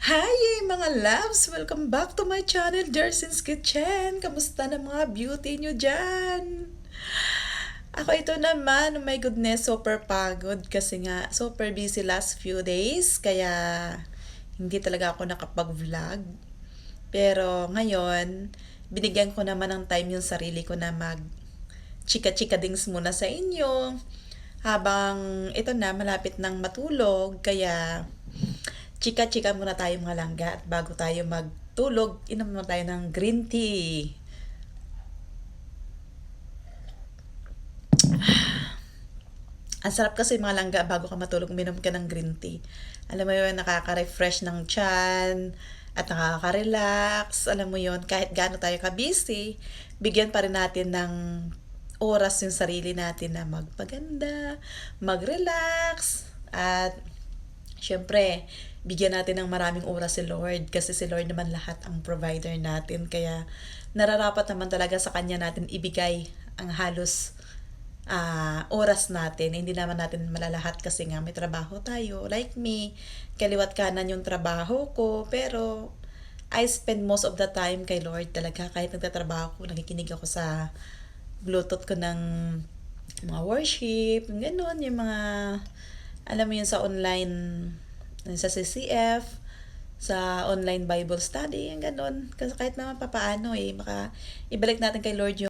Hi mga loves! Welcome back to my channel, Jersey's Kitchen! Kamusta na mga beauty nyo dyan? Ako ito naman, oh my goodness, super pagod kasi nga super busy last few days kaya hindi talaga ako nakapag-vlog. Pero ngayon, binigyan ko naman ng time yung sarili ko na mag chika-chika dings muna sa inyo habang ito na malapit nang matulog kaya chika-chika muna tayo mga langga at bago tayo magtulog, inom muna tayo ng green tea. Ang sarap kasi mga langga bago ka matulog, uminom ka ng green tea. Alam mo yun, nakaka-refresh ng tiyan at nakaka-relax. Alam mo yun, kahit gaano tayo ka-busy, bigyan pa rin natin ng oras yung sarili natin na magpaganda, mag-relax, at syempre, bigyan natin ng maraming oras si Lord kasi si Lord naman lahat ang provider natin. Kaya nararapat naman talaga sa Kanya natin ibigay ang halos oras natin. Hindi naman natin malalahat kasi nga may trabaho tayo. Like me, kaliwat kanan yung trabaho ko. Pero I spend most of the time kay Lord talaga. Kahit nagtatrabaho ko, nakikinig ako sa Bluetooth ko ng mga worship, ganun, yung mga, alam mo yun sa online, sa CCF, sa online Bible study, yung ganun. Kasi kahit naman papaano maka ibalik natin kay Lord yung